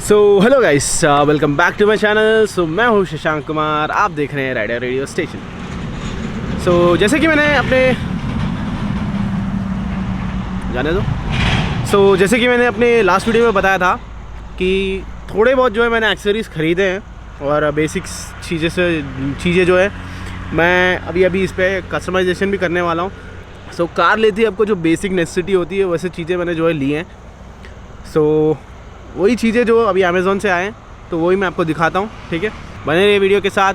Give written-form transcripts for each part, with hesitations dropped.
So hello guys, welcome back to my channel. So मैं हूँ शशांक कुमार, आप देख रहे हैं राइडर रेडियो स्टेशन। जैसे कि मैंने अपने लास्ट वीडियो में बताया था कि थोड़े बहुत जो है मैंने एक्सेसरीज़ ख़रीदे हैं और बेसिक्स चीज़ें जो है मैं अभी इस पर कस्टमाइजेशन भी करने वाला हूँ। कार लेती है आपको जो बेसिक नेसेसिटी होती है वैसे चीज़ें मैंने जो है ली हैं। वही चीज़ें जो अभी अमेज़ॉन से आए हैं तो वही मैं आपको दिखाता हूँ। ठीक है, बने रहिए वीडियो के साथ।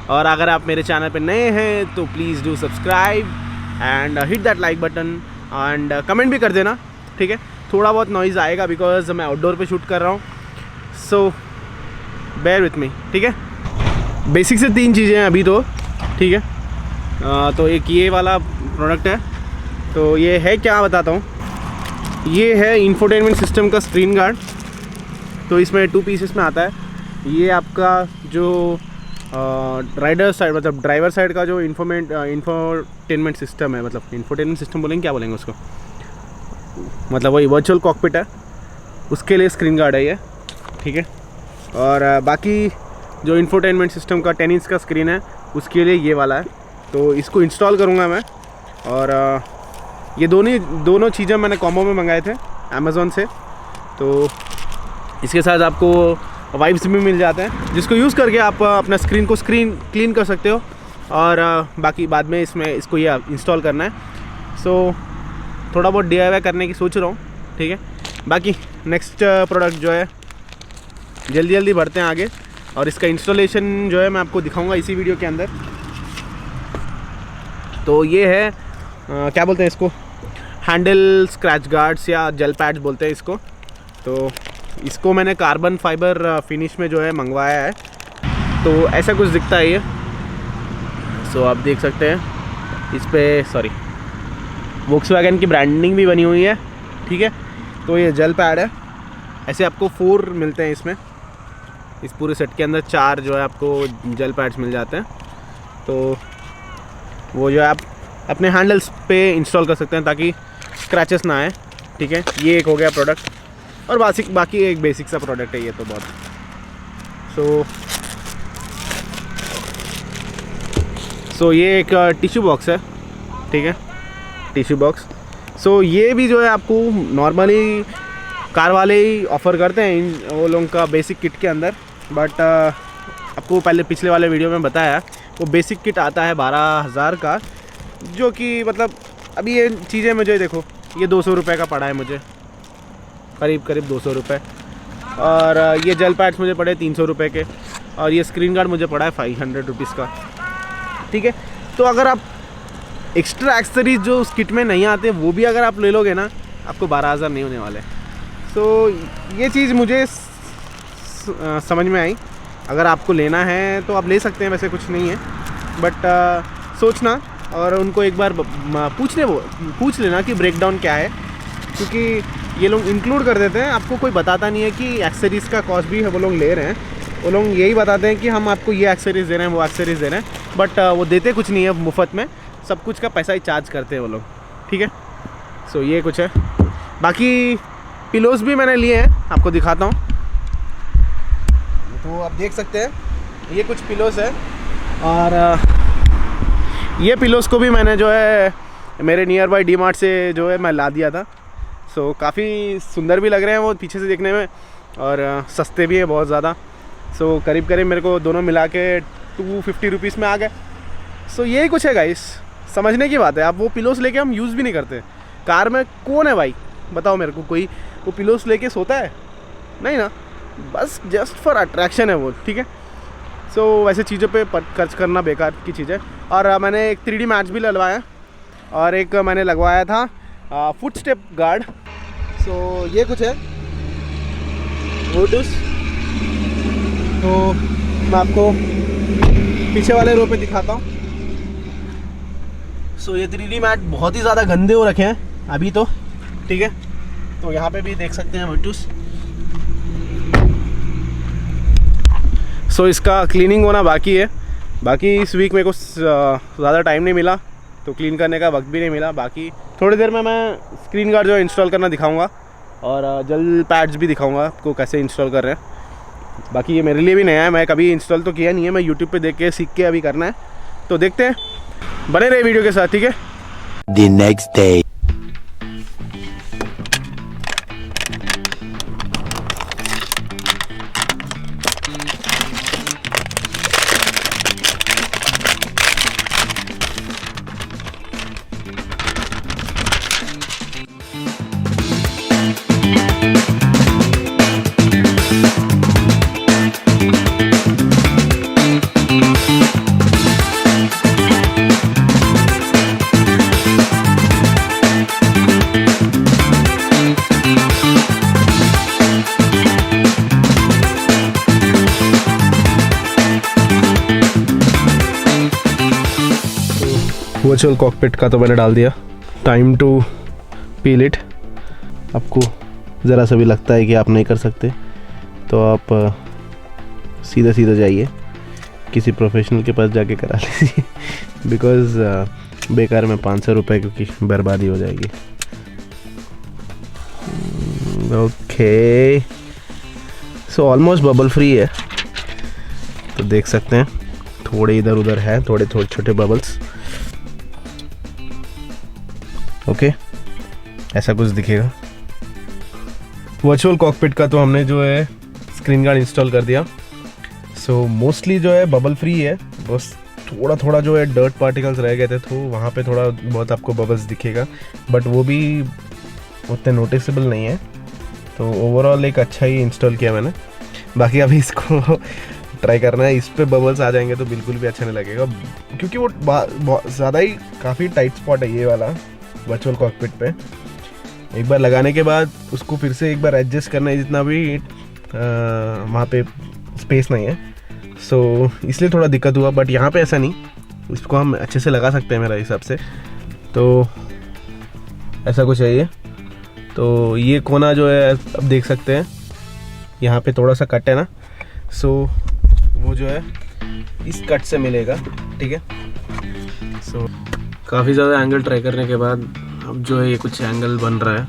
और अगर आप मेरे चैनल पे नए हैं तो please do subscribe and hit that like button and comment भी कर देना। ठीक है, थोड़ा बहुत नॉइज़ आएगा बिकॉज मैं आउटडोर पे शूट कर रहा हूँ, सो बेयर विथ मी। ठीक है, बेसिक से 3 चीज़ें हैं अभी तो। ठीक है, तो एक ये वाला प्रोडक्ट है, तो ये है क्या बताता हूँ। ये है इंफोटेनमेंट सिस्टम का स्क्रीन गार्ड। तो इसमें 2 पीसेस में आता है। ये आपका जो राइडर साइड मतलब ड्राइवर साइड का जो इंफोटेनमेंट सिस्टम है, मतलब इंफोटेनमेंट सिस्टम बोलेंगे, क्या बोलेंगे उसको, मतलब वही वर्चुअल कॉकपिट है, उसके लिए स्क्रीन गार्ड है ये। ठीक है, और बाकी जो इंफोटेनमेंट सिस्टम का 10 इंच का स्क्रीन है उसके लिए ये वाला है। तो इसको इंस्टॉल करूँगा मैं। और ये दोनों चीज़ें मैंने कॉम्बो में मंगाए थे अमेज़ॉन से। तो इसके साथ आपको वाइप्स भी मिल जाते हैं जिसको यूज़ करके आप अपना स्क्रीन क्लीन कर सकते हो। और बाकी बाद में इसको ये इंस्टॉल करना है। थोड़ा बहुत DIY करने की सोच रहा हूँ। ठीक है, बाकी नेक्स्ट प्रोडक्ट जो है जल्दी बढ़ते हैं आगे और इसका इंस्टॉलेशन जो है मैं आपको दिखाऊंगा इसी वीडियो के अंदर। तो ये है क्या बोलते हैं इसको, हैंडल स्क्रैच गार्ड्स या जेल पैड्स बोलते हैं इसको। तो इसको मैंने कार्बन फाइबर फिनिश में जो है मंगवाया है। तो ऐसा कुछ दिखता है ये। आप देख सकते हैं इस पर वोक्सवैगन की ब्रांडिंग भी बनी हुई है। ठीक है, तो ये जेल पैड है। ऐसे आपको 4 मिलते हैं इसमें। इस पूरे सेट के अंदर 4 जो है आपको जेल पैड्स मिल जाते हैं। तो वो जो है आप अपने हैंडल्स पे इंस्टॉल कर सकते हैं ताकि स्क्रैचेस ना आए। ठीक है, ये एक हो गया प्रोडक्ट। और बाकी एक बेसिक सा प्रोडक्ट है ये तो बहुत। ये एक टिश्यू बॉक्स है। ठीक है, टिश्यू बॉक्स। ये भी जो है आपको नॉर्मली कार वाले ही ऑफ़र करते हैं वो लोगों का बेसिक किट के अंदर। बट आपको पहले पिछले वाले वीडियो में बताया वो बेसिक किट आता है 12,000 का, जो कि मतलब अभी ये चीज़ें मुझे देखो ये 200 रुपये का पड़ा है मुझे, करीब 200 रुपये। और ये जेल पैड्स मुझे पड़े 300 रुपये के। और ये स्क्रीन गार्ड मुझे पड़ा है 500 रुपीज़ का। ठीक है, तो अगर आप एक्स्ट्रा एक्सेसरीज जो उस किट में नहीं आते वो भी अगर आप ले लोगे ना, आपको 12,000 नहीं होने वाले। ये चीज़ मुझे समझ में आई। अगर आपको लेना है तो आप ले सकते हैं, वैसे कुछ नहीं है। बट सोचना और उनको एक बार पूछ लेना कि ब्रेकडाउन क्या है, क्योंकि ये लोग इंक्लूड कर देते हैं। आपको कोई बताता नहीं है कि एक्सेसरीज़ का कॉस्ट भी है वो लोग ले रहे हैं। वो लोग यही बताते हैं कि हम आपको ये एक्सेसरीज़ दे रहे हैं, वो एक्सेसरीज़ दे रहे हैं, बट वो देते कुछ नहीं है मुफ्त में। सब कुछ का पैसा ही चार्ज करते हैं वो लोग। ठीक है, ये कुछ है। बाकी पिलोज़ भी मैंने लिए हैं, आपको दिखाता हूँ। तो आप देख सकते हैं ये कुछ पिलोज़ है। और ये पिलोज़ को भी मैंने जो है मेरे नियर बाई DMart से जो है मैं ला दिया था। काफ़ी सुंदर भी लग रहे हैं वो पीछे से देखने में, और सस्ते भी है बहुत ज़्यादा। करीब मेरे को दोनों मिला के 250 रुपीज़ में आ गए। यही कुछ है गाइस, समझने की बात है। आप वो पिलोज़ लेके हम यूज़ भी नहीं करते। कार में कौन है भाई, बताओ मेरे को, कोई वो पिलोज़ लेके सोता है? नहीं ना, बस जस्ट फॉर अट्रैक्शन है वो। ठीक है, वैसे चीज़ों पे खर्च करना बेकार की चीज़ है। और मैंने एक 3D मैट्स भी लगवाया और एक मैंने लगवाया था फुट स्टेप गार्ड। ये कुछ है ब्लूटूथ। तो मैं आपको पीछे वाले रो पे दिखाता हूँ। ये 3D मैट बहुत ही ज़्यादा गंदे हो रखे हैं अभी तो। ठीक है, तो यहाँ पे भी देख सकते हैं ब्लूटूथ। इसका क्लीनिंग होना बाकी है। बाकी इस वीक मेरे को ज़्यादा टाइम नहीं मिला तो क्लीन करने का वक्त भी नहीं मिला। बाकी थोड़ी देर में मैं स्क्रीन गार्ड जो इंस्टॉल करना दिखाऊंगा। और जल्द पैड्स भी दिखाऊंगा आपको कैसे इंस्टॉल कर रहे हैं। बाकी ये मेरे लिए भी नया है, मैं कभी इंस्टॉल तो किया नहीं है, मैं यूट्यूब पे देख के सीख के अभी करना है। तो देखते हैं, बने रहे वीडियो के साथ, ठीक है। The next day. Virtual cockpit का तो मैंने डाल दिया। Time to peel it. आपको ज़रा सा भी लगता है कि आप नहीं कर सकते तो आप सीधा सीधा जाइए किसी प्रोफेशनल के पास जाके करा लीजिए, बिकॉज़ बेकार में 500 रुपये की बर्बादी हो जाएगी। Okay, so almost bubble free है, तो देख सकते हैं थोड़े इधर उधर है, थोड़े छोटे बबल्स। ओके, ऐसा कुछ दिखेगा। वर्चुअल कॉकपिट का तो हमने जो है स्क्रीन गार्ड इंस्टॉल कर दिया। सो मोस्टली जो है बबल फ्री है, बस थोड़ा थोड़ा जो है डर्ट पार्टिकल्स रह गए थे, तो वहाँ पे थोड़ा बहुत आपको बबल्स दिखेगा, बट वो भी उतने नोटिसेबल नहीं है। तो ओवरऑल एक अच्छा ही इंस्टॉल किया मैंने। बाकी अभी इसको ट्राई करना है, इस पे बबल्स आ जाएंगे तो बिल्कुल भी अच्छा नहीं लगेगा, क्योंकि वो ज़्यादा ही काफ़ी टाइट स्पॉट है ये वाला वर्चुअल कॉकपिट पे। एक बार लगाने के बाद उसको फिर से एक बार एडजस्ट करना है, जितना भी वहाँ पे स्पेस नहीं है, सो इसलिए थोड़ा दिक्कत हुआ। बट यहाँ पे ऐसा नहीं, इसको हम अच्छे से लगा सकते हैं मेरे हिसाब से। तो ऐसा कुछ है ये। तो ये कोना जो है अब देख सकते हैं, यहाँ पे थोड़ा सा कट है ना, सो वो जो है इस कट से मिलेगा, ठीक है। सो काफ़ी ज़्यादा एंगल ट्राई करने के बाद अब जो है ये कुछ एंगल बन रहा है,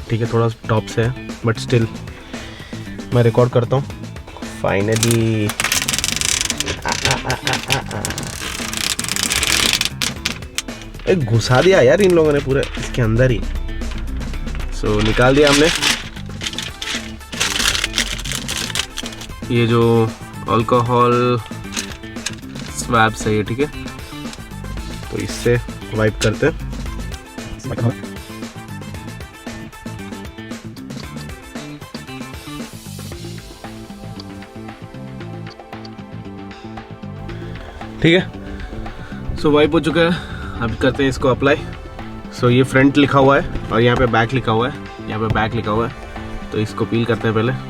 ठीक है। थोड़ा टॉप से है बट स्टिल मैं रिकॉर्ड करता हूँ। फाइनली एक घुसा दिया यार इन लोगों ने पूरे इसके अंदर ही। सो निकाल दिया हमने ये जो अल्कोहल स्वैब्स है ये, ठीक है। तो इससे वाइप करते हैं। ठीक है, सो वाइप हो चुका है। अब करते हैं इसको अप्लाई। सो ये फ्रंट लिखा हुआ है और यहाँ पे बैक लिखा हुआ है, यहाँ पे बैक लिखा हुआ है, तो इसको पील करते हैं पहले।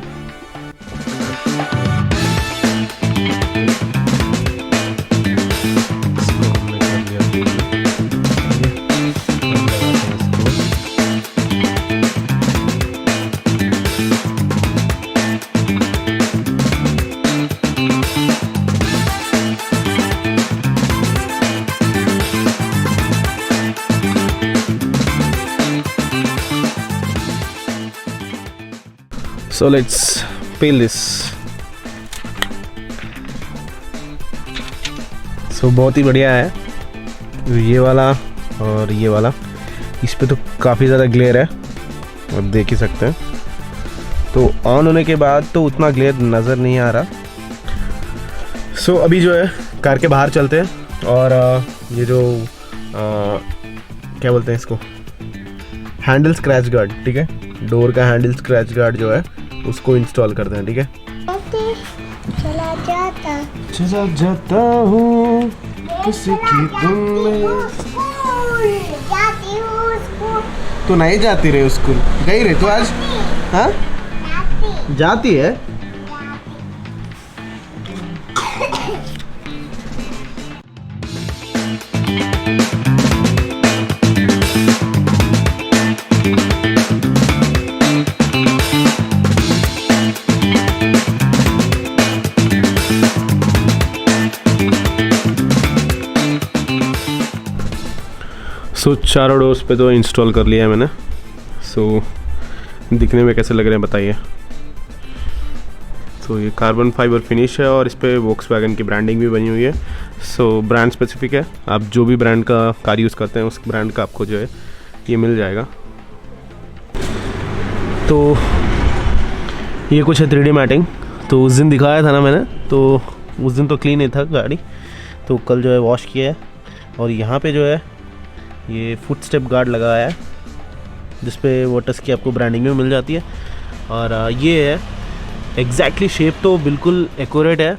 So let's peel this. So बहुत ही बढ़िया है ये वाला और ये वाला। इस पे तो काफ़ी ज़्यादा ग्लेयर है, आप देख ही सकते हैं। तो ऑन होने के बाद तो उतना ग्लेयर नज़र नहीं आ रहा। सो अभी जो है कार के बाहर चलते हैं और ये जो क्या बोलते हैं इसको, हैंडल स्क्रैच गार्ड, ठीक है। डोर का हैंडल स्क्रैच गार्ड जो है उसको इंस्टॉल करते हैं, ठीक है। चला जाता हूँ किसी की धुन में। तो नहीं जाती रहे स्कूल, गई रहे तो आज? हाँ जाती है। सो चारों डोर्स पे तो इंस्टॉल कर लिया है मैंने। सो दिखने में कैसे लग रहे हैं बताइए। तो ये कार्बन फाइबर फिनिश है और इस पर वोक्सवैगन की ब्रांडिंग भी बनी हुई है। सो ब्रांड स्पेसिफिक है, आप जो भी ब्रांड का कार यूज़ करते हैं उस ब्रांड का आपको जो है ये मिल जाएगा। तो ये कुछ है 3D मैटिंग। तो उस दिन दिखाया था ना मैंने, तो उस दिन तो क्लीन नहीं था गाड़ी, तो कल जो है वॉश किया है। और यहाँ पे जो है ये फुट स्टेप गार्ड लगाया है जिस पे वोटस की आपको ब्रांडिंग में मिल जाती है। और ये है एग्जैक्टली शेप तो बिल्कुल एक्यूरेट है।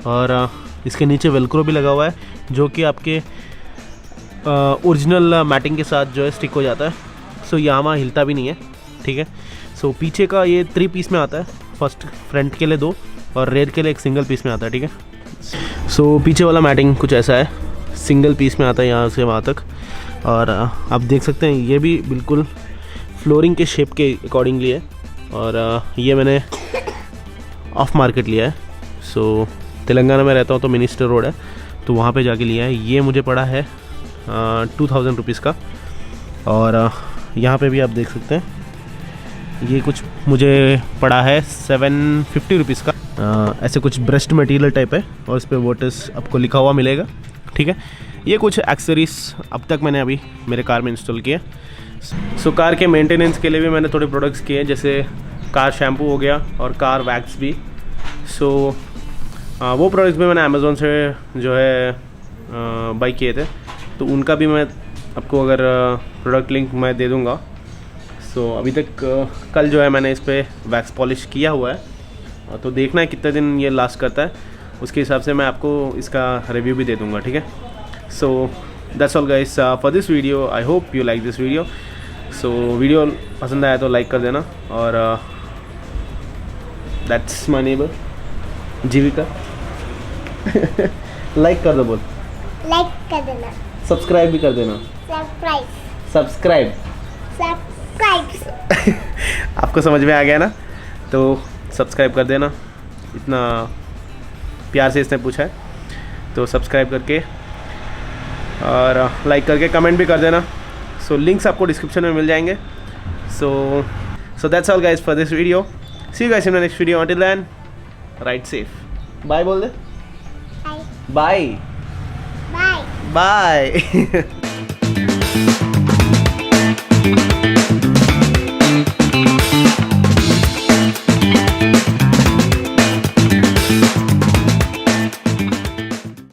और इसके नीचे वेलक्रो भी लगा हुआ है जो कि आपके ओरिजिनल मैटिंग के साथ जो है स्टिक हो जाता है। सो यहाँ वहाँ हिलता भी नहीं है, ठीक है। सो पीछे का ये 3 पीस में आता है, फर्स्ट फ्रंट के लिए 2 और रेयर के लिए एक सिंगल पीस में आता है, ठीक है। सो पीछे वाला मैटिंग कुछ ऐसा है, सिंगल पीस में आता है यहाँ से वहाँ तक। और आप देख सकते हैं ये भी बिल्कुल फ्लोरिंग के शेप के अकॉर्डिंगली है। और ये मैंने ऑफ मार्केट लिया है। सो तेलंगाना में रहता हूँ तो मिनिस्टर रोड है, तो वहाँ पे जाके लिया है। ये मुझे पड़ा है 2000 रुपीज़ का। और यहाँ पे भी आप देख सकते हैं ये कुछ मुझे पड़ा है 750 रुपीज़ का। ऐसे कुछ ब्रेस्ट मटेरियल टाइप है और इस पर वोटस आपको लिखा हुआ मिलेगा, ठीक है। ये कुछ एक्सेसरीज अब तक मैंने अभी मेरे कार में इंस्टॉल किए। सो कार के मेंटेनेंस के लिए भी मैंने थोड़े प्रोडक्ट्स किए, जैसे कार शैम्पू हो गया और कार वैक्स भी। सो वो प्रोडक्ट्स भी मैंने अमेज़ोन से जो है बाई किए थे, तो उनका भी मैं आपको अगर प्रोडक्ट लिंक मैं दे दूँगा। सो अभी तक कल जो है मैंने इस पर वैक्स पॉलिश किया हुआ है, तो देखना है कितने दिन ये लास्ट करता है, उसके हिसाब से मैं आपको इसका रिव्यू भी दे दूँगा, ठीक है। सो that's all guys for this video. I hope you like this video. So video पसंद आया तो लाइक कर देना। और that's my neighbour Jeevika. Like कर दो, बोल लाइक कर देना, सब्सक्राइब भी कर देना। सब्सक्राइब आपको समझ में आ गया ना, तो सब्सक्राइब कर देना। इतना प्यार से इसने पूछा है तो सब्सक्राइब करके और लाइक करके कमेंट भी कर देना। सो लिंक्स आपको डिस्क्रिप्शन में मिल जाएंगे। So that's all guys for this video. See you guys in the next video. Until then ride safe. Bye बोल दे। Bye bye bye.